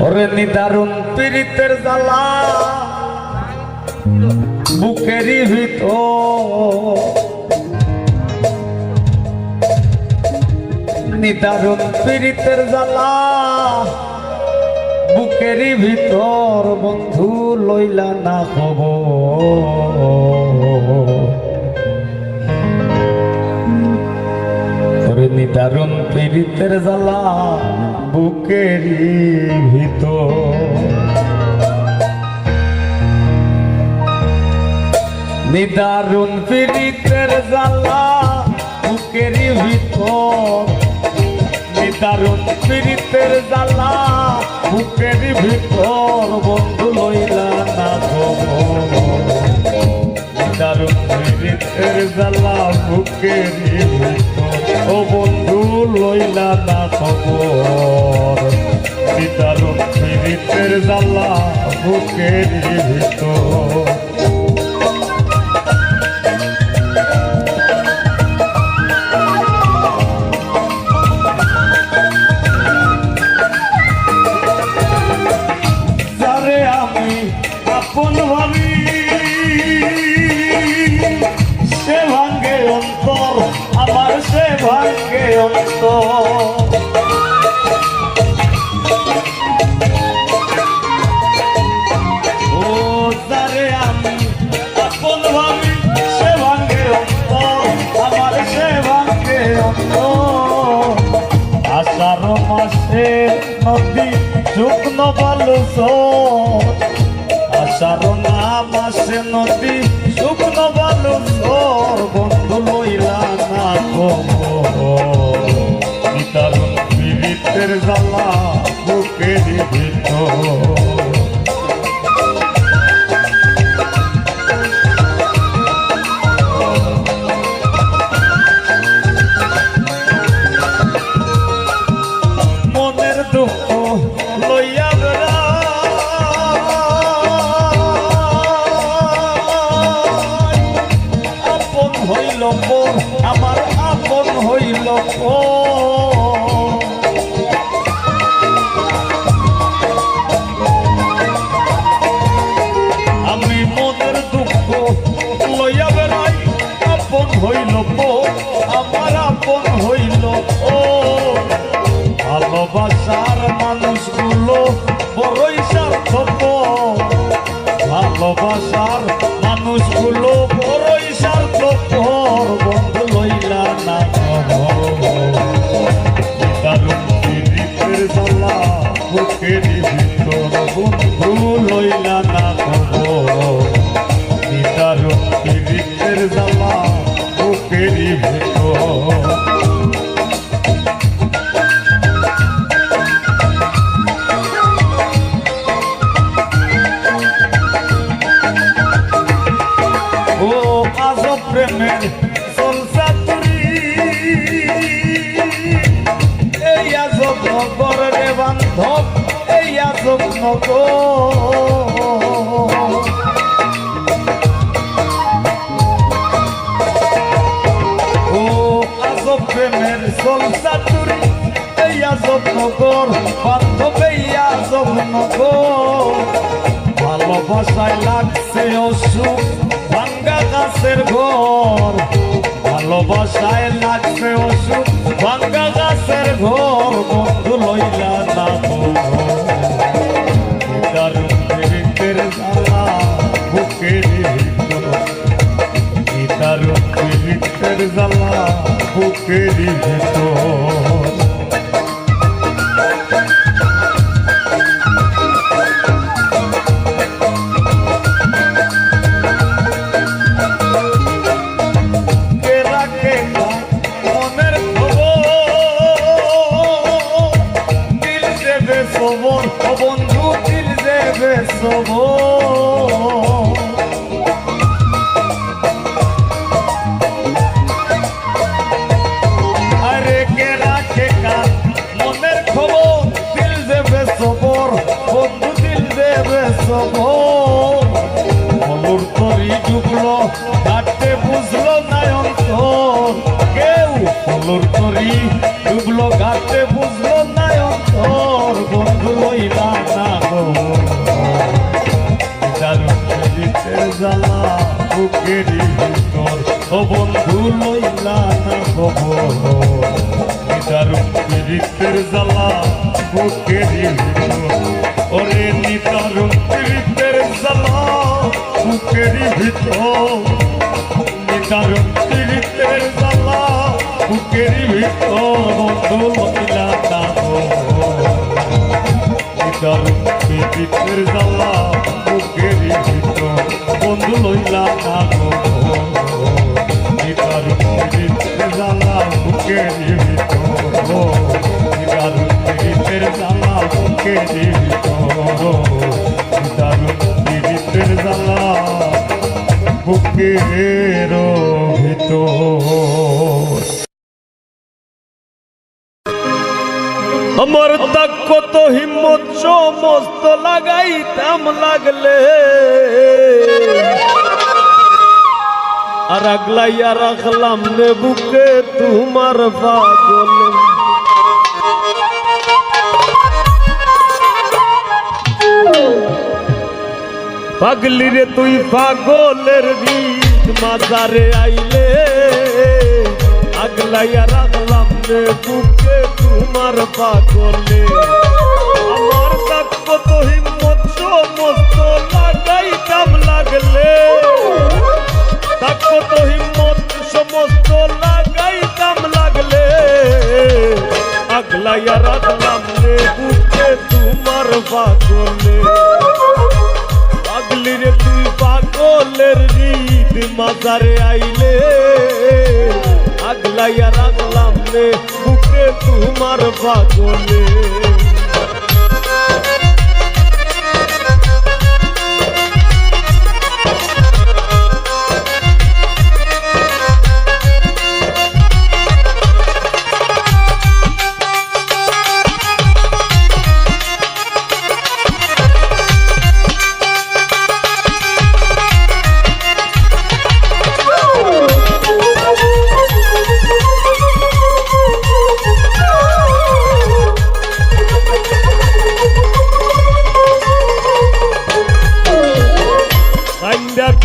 ওরে নিদারুণ পীড়িতের জ্বালা বুকেরই ভিতর, নিদারুণ পীড়িতের জ্বালা বুকেরই ভিতর, বন্ধু লইলা না খবর। নিদারুণ পীড়িতের জ্বালা বুকেরই ভিতর, নিদারুণ পীড়িতের জ্বালা বুকেরই ভিতর, নিদারুণ পীড়িতের জ্বালা বুকেরই ভিতর, বন্ধু লইলা না খবর। নিদারুণ পীড়িতের জ্বালা বুকেরই ভিতর, ও বন্ধু লইলা না খবর। নিদারুণ পীড়িতের জ্বালা বুকেরই ভিতর। আপন ভাবি সে ভাঙ্গে অন্তর আমার, সে ভাঙ্গে অন্তর। ও যারে আমি আপন ভাবি সে ভাঙ্গে অন্তর আমার, সে ভাঙ্গে অন্তর। আষাঢ় মাসে নদী শুকনো বালুচর, আষাঢ় মাসে নদী শুকনো বালুচর, বন্ধু লইলা না খবর। নিদারুণ পীড়িতের জ্বালা বুকেরই ভিতর। মনের দুঃখ লইয়া বেড়া হইল পর আমার, আপন হইল আমি মনের দুঃখ লইয়া বেড়াই, আপন হইল আমার, আপন হইল। ভালোবাসার মানুষগুলো বড়ই স্বার্থপর, ভালোবাসার মানুষগুলো বড়ই স্বার্থপর, বন্ধু লইলা না খবর। নিদারুণ পীড়িতের জ্বালা বুকেরই ভিতর, বন্ধু লইলা না খবর। নিদারুণ পীড়িতের জ্বালা বুকেরই ভিতর। ও আজব প্রেমের চলচাতুরি, এই আজব নগর রে বান্ধব, এই আজব নগর। ও আজব প্রেমের চলচাতুরি, এই আজব নগর বান্ধব, এই আজব নগর। ভালোবাসায় লাগছে অসুখ ভাঙ্গা গাছের ঘর, ভালোবাসায় লাগছে অসুখ ভাঙ্গা গাছের ঘর, বন্ধু লইলা না খবর। নিদারুণ পীড়িতের জ্বালা বুকেরই ভিতর, নিদারুণ পীড়িতের জ্বালা বুকেরই ভিতর। খবর ও বন্ধু দিল দেবে খবর। আরে কে রাখে কার মনের খবর, দিল দেবে খবর, বন্ধু দিল দেবে খবর। বলুর তরি ডুবলো ঘাটে বুঝলো না অন্তর, কেউ বলুর তরি ডুবলো ঘাটে বুঝলো না অন্তর, বন্ধু লইলা বন্ধু লইলা না খবর নিদারুণ পীড়িতের জ্বালা বুকেরই ভিতর ওরে নিদারুণ পীড়িতের জ্বালা বুকেরই ভিতর নিদারুণ পীড়িতের জ্বালা বুকেরই ভিতর বন্ধু লইলা না খবর নিদারুণ পীড়িতের জ্বালা বুকেরই ভিতর বন্ধু লইলা না খবর নিদারুণ পীড়িতের জ্বালা বুকেরই ভিতর নিদারুণ পীড়িতের জ্বালা বুকেরই ভিতর নিদারুণ পীড়িতের জ্বালা বুকের ভিতর আমার তাক কত হিম্মত সমস্ত লাগাইতাম লাগলে আর আগলাইয়া রাখলাম নে বুকে তোমার পাগলে পাগলি রে তুই পাগলের রীত মাজারে আইলে আগলাইয়া রাখলাম নে বুকে তোমার পাগলে আমার তাক কত হিম্মত সমস্ত লাগাইতাম লাগলে তাক কত হিম্মত সমস্ত লাগাইতাম লাগলে আগলাইয়া রাখলাম নে বুকে তোমার পাগলে পাগলি রে তুই পাগলের রীত মাজারে আইলে আগলাইয়া রাখলাম রে বুকে তোমার পাগলে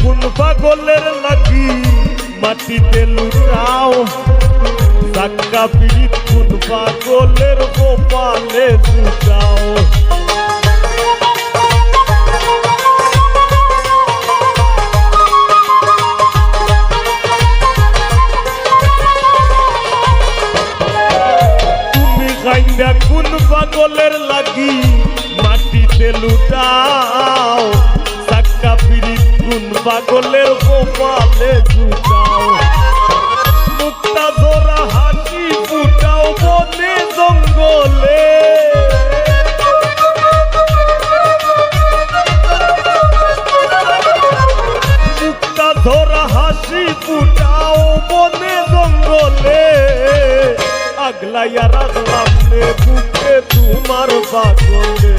কোন পাগলের লাগি মাটিতে লুটাও সাক্কা পীড়িত কোন পাগলের গোপালে লুটাও তুমি কাইন্দা কোন পাগলের লাগি মাটিতে লুটাও সাক্কা পীড়িত কোন পাগলের গোপালে জুটাও মুক্তা ধরা হাসি ফুটাও বনে জঙ্গলে মুক্তা ধরা হাসি ফুটাও বনে জঙ্গলে আগলাইয়া রাখলাম নে বুকে তোমার পাগলে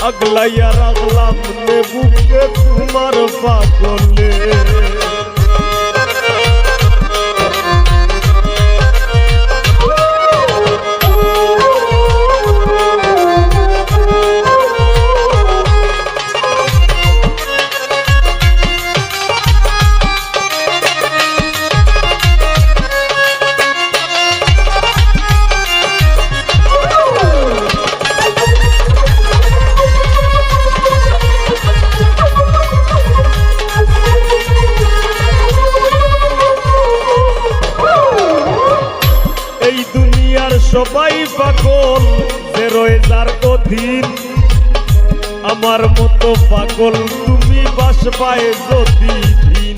আগলাইয়া রাখলাম নে বুকে তোমার পাগলে সবাই পাগল যে রয়ে যার অধীন আমার মতো পাগল তুমি বাস পায় যদি দিন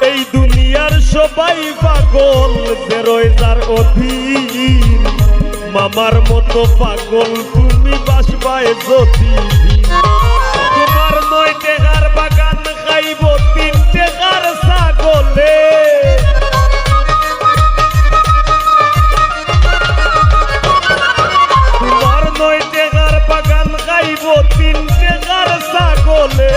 এই দুনিয়ার সবাই পাগল যে রয়ে যার অধীন মামার মতো পাগল তুমি বাসবায় যদি তোমার 9 টাকার বাগান খাইব 3 টাকার ছাগলে তোমার 9 টাকার বাগান খাইব 3 টাকার ছাগলে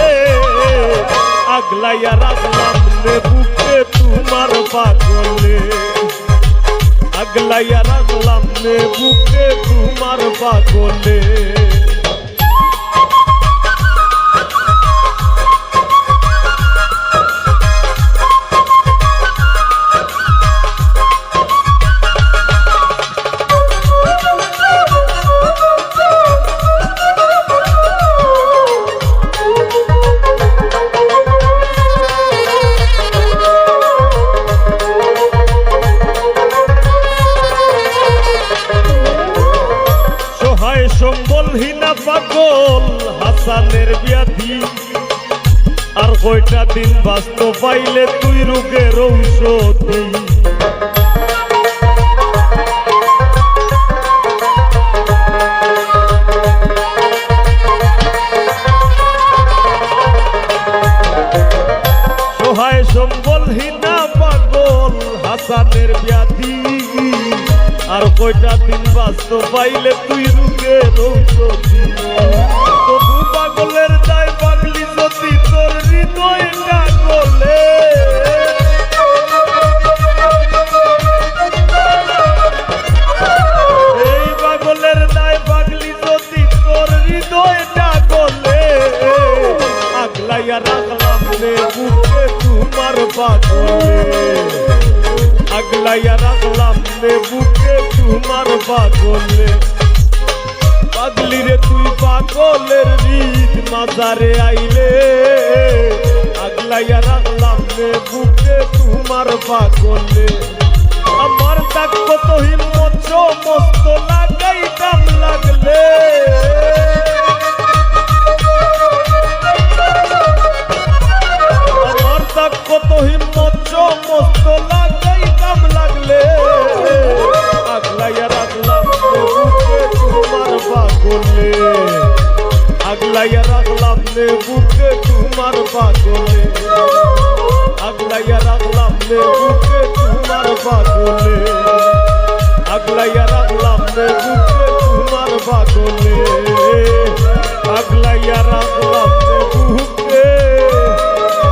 আগলাইয়া রাখলাম রে বুকে তোমার পাগলে আগলাইয়া রাখলাম নে বুকে তোমার পাগলে সম্বলহীনা পাগল হাসানের ব্যাধি আর কয়টা দিন বাঁচতে পাইলে তুই রোগের ঔষধি সহায় সম্বলহীনা পাগল হাসানের ব্যাধি আর কয়টা দিন বাঁচতে পাইলে তুই রোগের ঔষধি তবু পাগলের দায় পাগলি যদি তোর হৃদয়টা গলে এই পাগলের দায় পাগলি যদি তোর হৃদয়টা গলে আগলাইয়া রাখলাম রে বুকে তোমার পাগলে আগলাইয়া রাখলাম রে বুকে তোমার পাগলে পাগলি রে তুই পাগলের রীত মাজারে আইলে আগলাইয়া রাখলাম রে বুকে তোমার পাগলে আমার তাক কত হিম্মত সমস্ত লাগাইতাম লাগলে আমার তাক কত হিম্মত সমস্ত লাগাইতাম লাগলে আগলাইয়া রাখলাম রে বুকে তোমার পাগলে আগলাইয়া রাখলাম রে বুকে তোমার পাগলে আগলাইয়া রাখলাম রে বুকে তোমার পাগলে আগলাইয়া রাখলাম রে বুকে তোমার পাগলে আগলাইয়া রাখলাম রে বুকে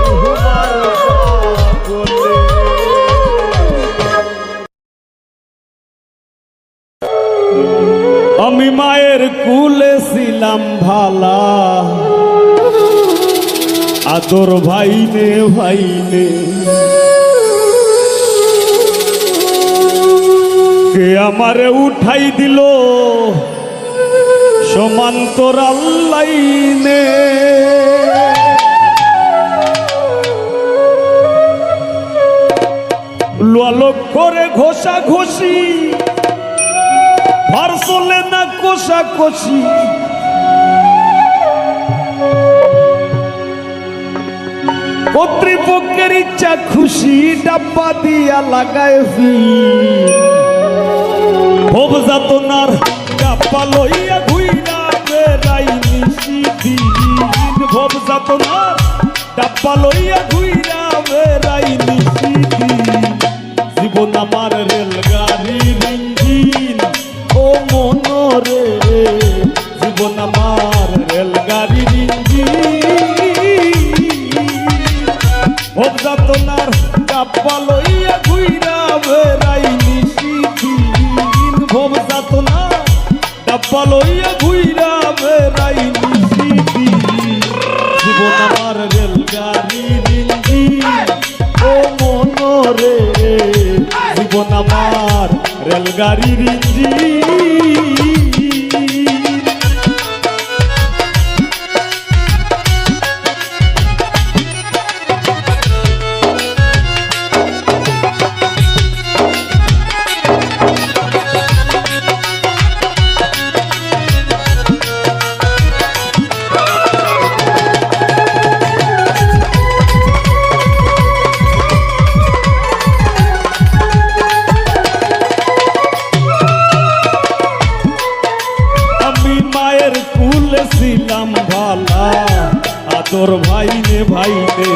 তোমার পাগলে আমি মায়ের কুলে ছিলাম ভালা আদর ভাইনে ভাইনে কে আমারে উঠাই দিল সমান্তরাল লাইনে লোক করে ঘষা ঘষি ভার চলে না কষা কষি কর্তৃপক্ষের ইচ্ছা খুশি ডাব্বা দিয়া লাগায় ভোগ যাতনার ডাব্বা লইয়া ঘুইরা বেড়াই নিশিদিন ভোগ যাতনার ডাব্বা লইয়া ঘুইরা বেড়াই নিশিদিন জীবন আমার রেলগাড়ির ইঞ্জিন ও মনরে জীবন আমার রেলগাড়ির ভোগ যাতনার ডাব্বা লইয়া ঘুইরা বেড়াই নিশিদিন ভোগ যাতনার ডাব্বা লইয়া ঘুইরা বেড়াই নিশিদিন জীবন আমার রেলগাড়ির ইঞ্জিন ও মনরে জীবন আমার রেলগাড়ির ইঞ্জিন ছিলাম ভালা আদর ভাইনে ভাইনে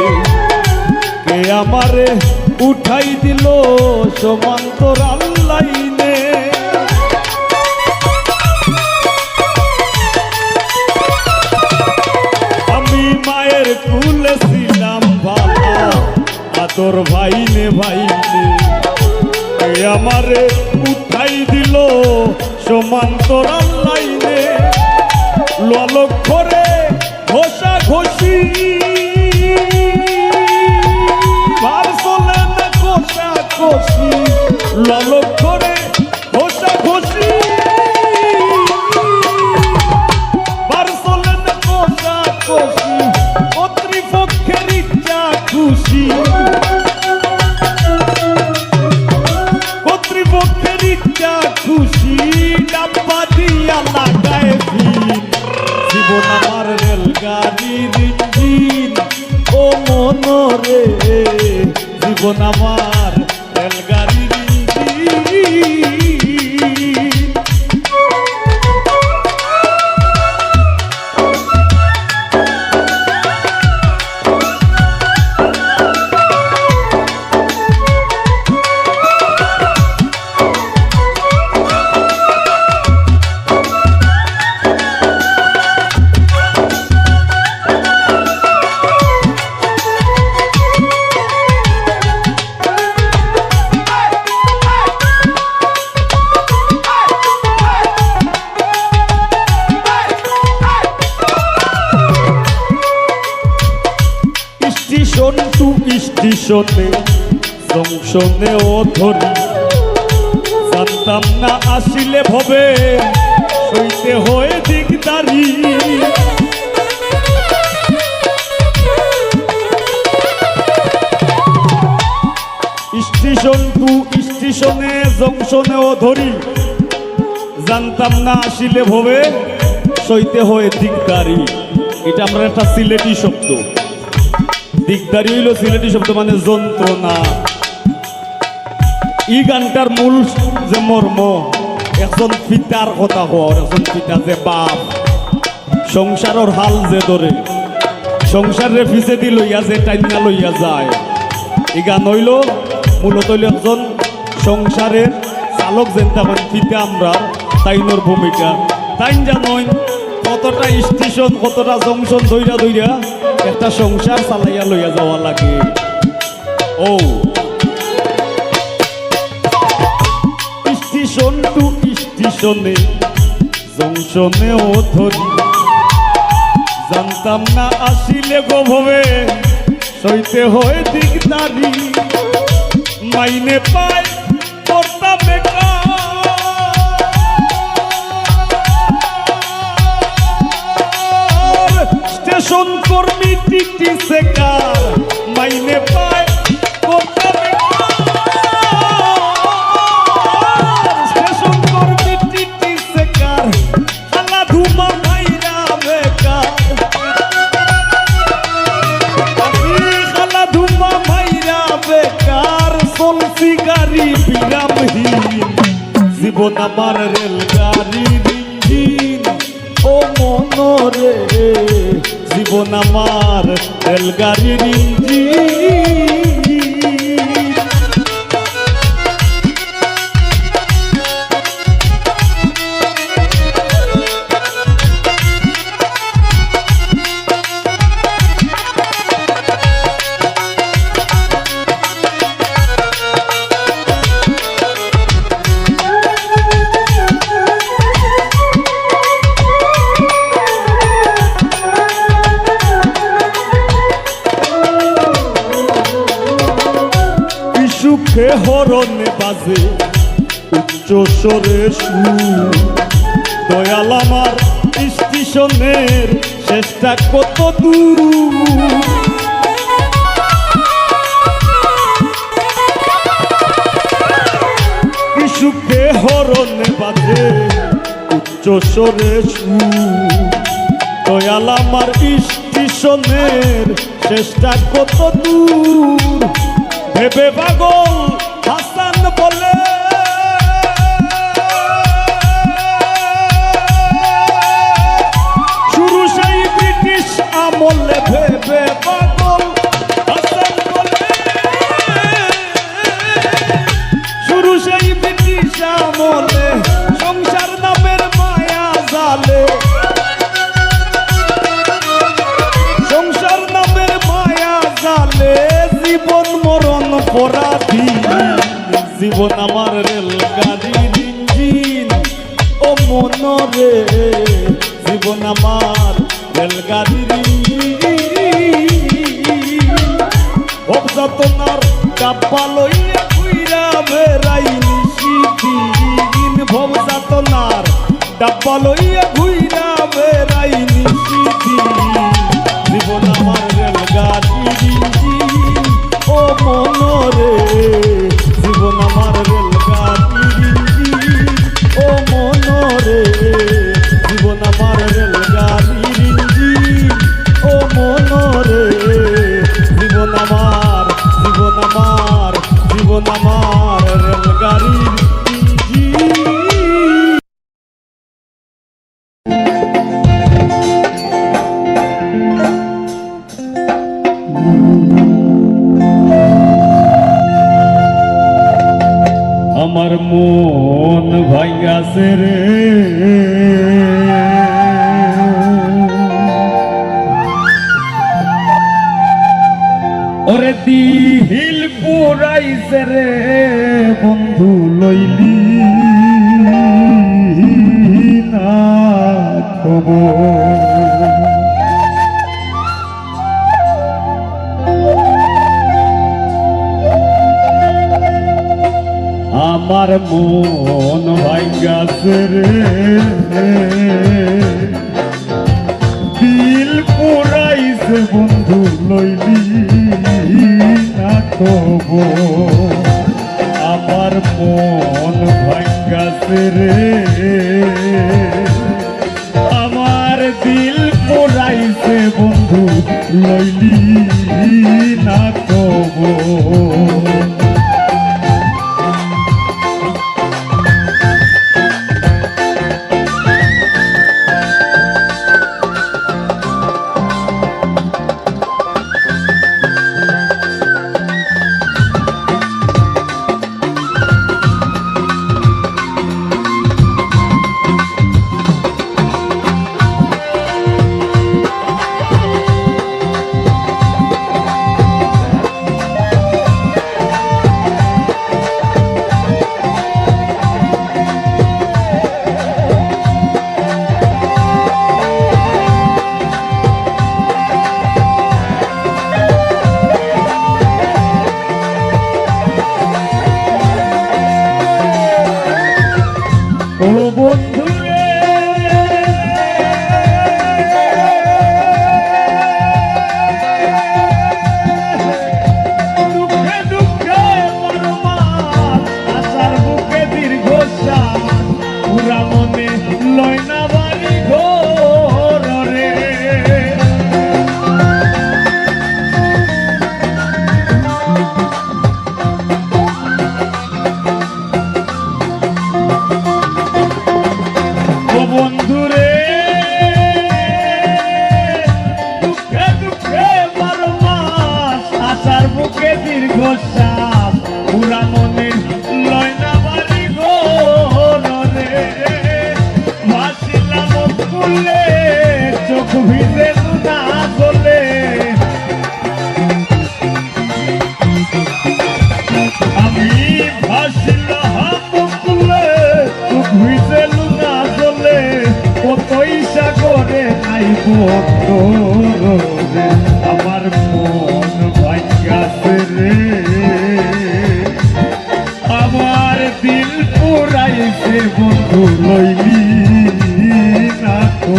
কে আমারে উঠাই দিল সমান্তরাল লাইনে আমি মায়ের কুলে ছিলাম ভালা আদর ভাইনে ভাইনে কে আমারে উঠাই দিল সমান্তরাল লাইনে লালক করে ঘষা ঘষি ভার চলে না ঘষা ঘষি লালক করে ঘষা ঘষি ভার চলে না ঘষা ঘষি কর্তৃপক্ষের ইচ্ছা খুশি কর্তৃপক্ষের ইচ্ছা খুশি ডাব্বা দিয়া লাগায় জীবন আমার রেলগাড়ির ইঞ্জিন ও মনরে জীবন আমার রেলগাড়ির ইঞ্জিন স্টেশন টু স্টেশনে জংশনে ও ধরি জানতাম না আসিলে ভবে সইতে হয়ে দিকদারি স্টেশন টু স্টেশনে জংশনে ও ধরি জানতাম না আসিলে ভবে সইতে হয়ে দিকদারি এটা আমরা একটা সিলেটি শব্দ দিকদারি হইল সিলেটি শব্দ মানে যন্ত্রণা এই গানটার মূল যে মর্ম একজন পিতার কথা হওয়ার একজন পিতা যে বাপ সংসারের হাল যে ধরে সংসারের পিছে দি লইয়া যে টাইনা লইয়া যায় এই গান হইল মূলত হইল একজন সংসারের চালক যেন তখন পিতা আমরা তাইনোর ভূমিকা তাই জানই কতটা স্টেশন কতটা জংশন ধইরা ধইরা একটা সংসার চালাইয়া লইয়া যাওয়া লাগে ও স্টেশন টু স্টেশনে জংশনে ও ধরি জানতাম না আসিলে গো ভবে সইতে হয়ে দিকদারি মাইনে পাই করতাম স্টেশন কর্মী টিটি সেকার মাইনে পায় স্টেশন কর্মী টিটি সেকার খালা ধুমা ভাইরা বেকার খালা ধুমা ভাইরা বেকার চলছি গাড়ি বিরামহীন জীবন আমার রেলগাড়ির ইঞ্জিন ও মনরে জীবন আমার রেলগাড়ির ইঞ্জিন সুখে হরণে বাজে উচ্চ স্বরে সুর দয়াল আমার স্টেশনের শেষটা কত দূর সুখে হরণে বাজে উচ্চ স্বরে সুর দয়াল আমার স্টেশনের শেষটা কত দূর ভেবে পাগল হাসান বলে শুরু সেই ব্রিটিশ আমলে ভেবে পাগল হাসান বলে শুরু সেই ব্রিটিশ আমলে সংসার নামের মায়া জালে সংসার নামের মায়া জালে জীবন মরণ পরাধীন জীবন আমার রেলগাড়ির ইঞ্জিন ও মনরে জীবন আমার রেলগাড়ির অবযাতনার ডাব্বা লইয়া ঘুইরা বেড়াই নিশিদিন ভবযাতনার ডাব্বা লইয়া ঘুইরা বেড়াই নিশিদিন জীবন আমার রেলগাড়ির ইঞ্জিন ও মনরে জীবন আমার রেলগাড়ির ইঞ্জিন ও মনরে জীবন আমার রেলগাড়ির ইঞ্জিন ও মনরে জীবন আমার জীবন আমার জীবন আমার রেলগাড়ির ইঞ্জিন আমার মন ভাইয়াছে রে ওরে দিল পুরাইছে রে বন্ধু লইলি না খবর আমার মন ভাইয়াছে রে দিল পুরাইছে বন্ধু লইলি না খবর আমার মন ভাইয়াছে রে আমার দিল পুরাইছে বন্ধু লইলি না খবর ও বন্ধু রে দুঃখে দুঃখে পরমার আশার বুকে দীর্ঘশ্বাস পুরা মনে লয় না বাড়ি ঘর রে বন্ধুরে দুঃখে দুঃখে পরমাস আশার বুকে দীর্ঘশ্বাস পুরা মনে লয় না বাড়ি ঘরে ভাসিলাম কুলে চোখ ভিজে না চলে আমি ভাসিলাম কুলে চোখ ভিজে কতই সাগরে নাই বন্ধুরে আমার মন ভাইয়াছে রে আমার দিল পুরাইছে বন্ধু লইলি না তো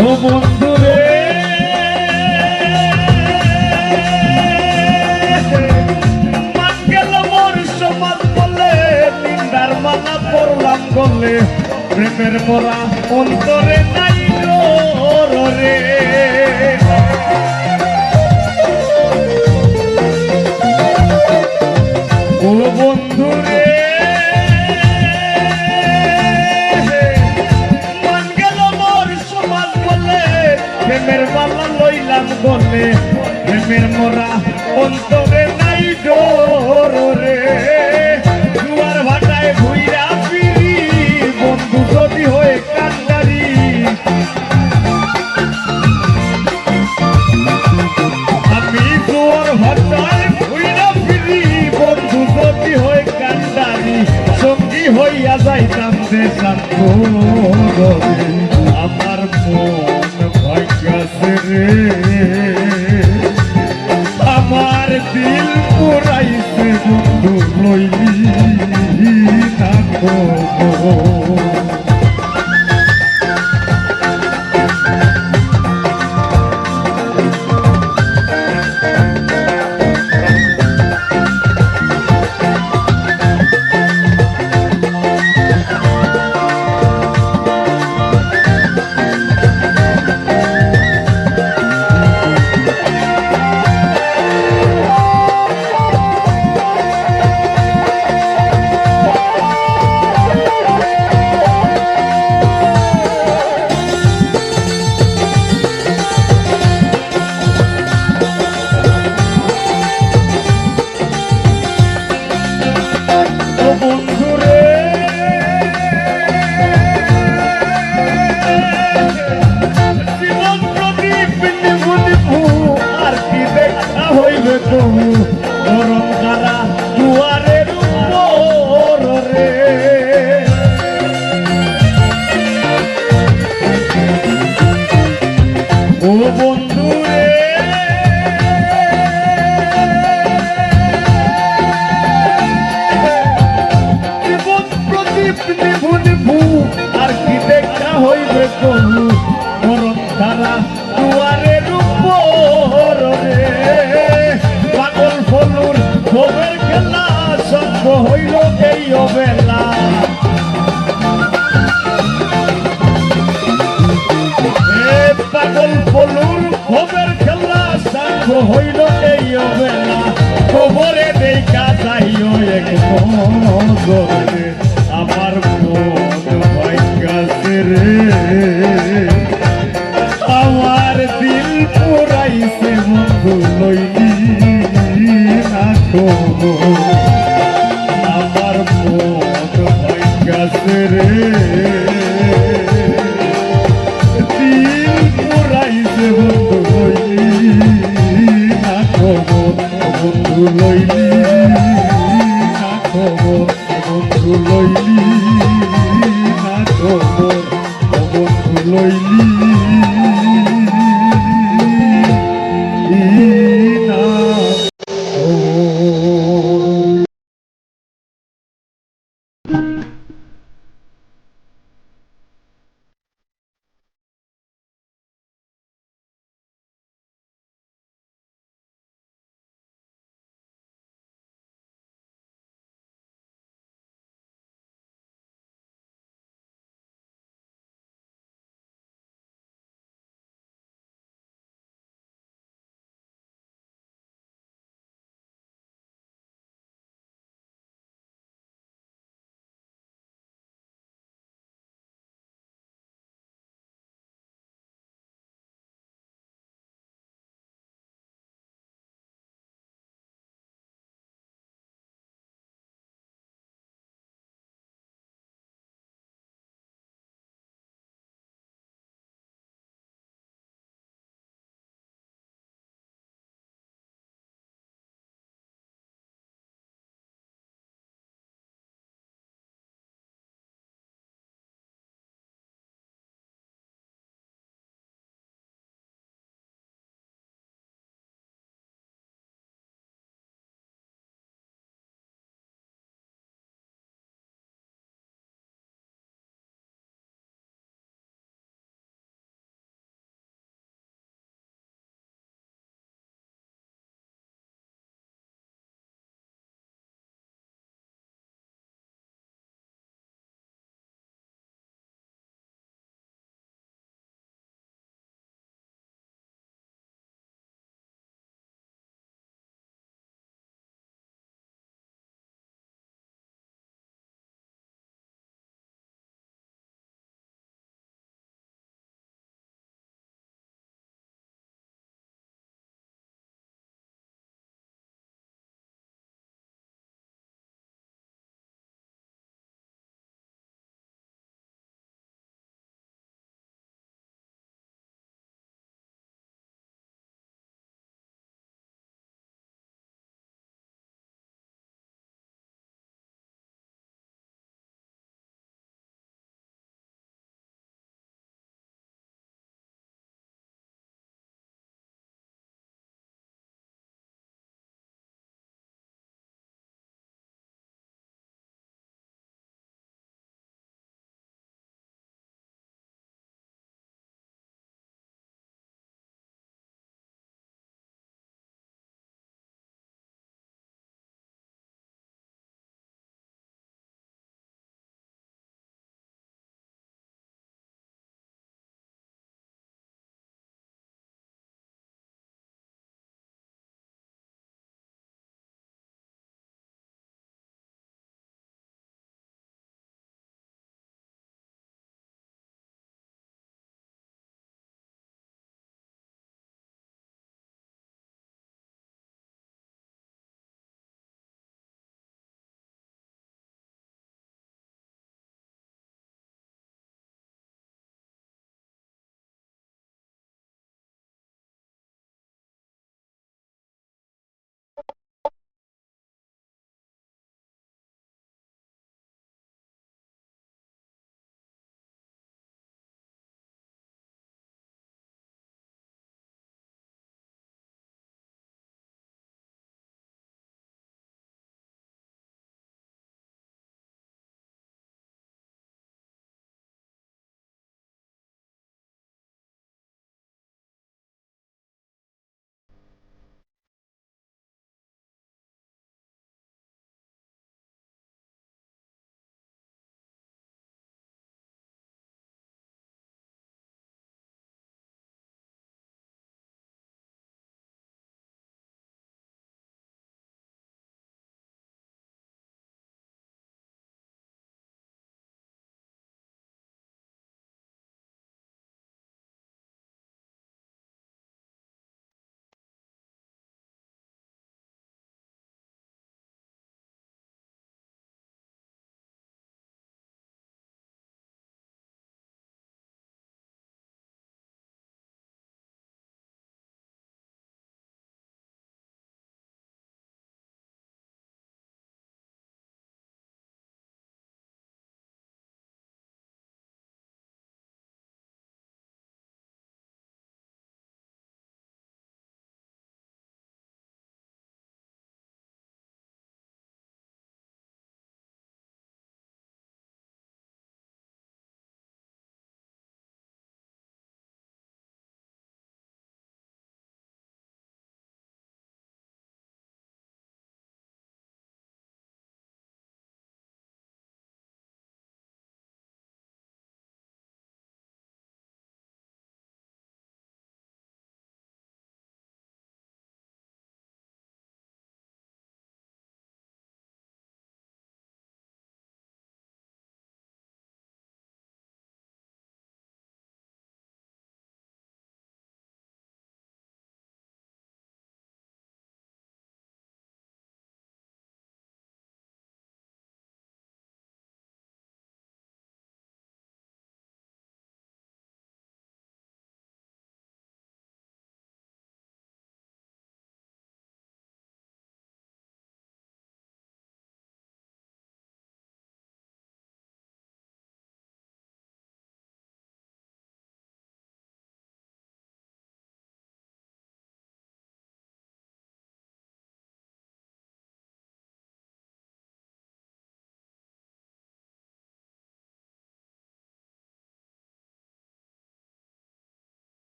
ও বন্ধুরে মান গেল মোর সমাজ বলে নিন্দার মালা পড়লাম গলে প্রেমের মোরা অন্তরে নাই রে ও বন্ধু রে মান গেল মোর সমাজ বলে প্রেমের মালা লইলাম গলে প্রেমের মোরা অন্তরে নাই ডোর রে জুয়ার ভাটায় ঘুইরা ফিরি বন্ধু যদি হয়ে কান্দারি আমি জুয়ার ভাটায় ঘুইরা ফিরি বন্ধু যদি হয়ে কান্দারি সঙ্গী হইয়া যাইতাম দেশান্তরে আমার মন ভাগ্যাছে রে আমার দিল পুরাইছে বন্ধু লইলি না খবর গরম কারা দুয়ারের উপর রে ও বন্ধু রে জীবন প্রদীপ নিভু নিভু আর কি দেখা হইবে কহু গরম কারা দুয়ারের উপর রে পাগল ফলুর ভোগের খেলা সঙ্গ হইল এই অবেলা পাগল ফলুর ভোগের খেলা সঙ্গ হইল এই অবেলা খবরে দেখা যাইও এক নজরে আমার মন ভাগ্যাছে রে আমার দিল পুরাইছে বন্ধু লইলি না খবর আমার মন ভাগ্যাছে রে দিল পুরাইছে বন্ধু লইলি না খবর বন্ধু লইলি না খবর বন্ধু লইলি না খবর বন্ধু লইলি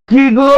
কি গো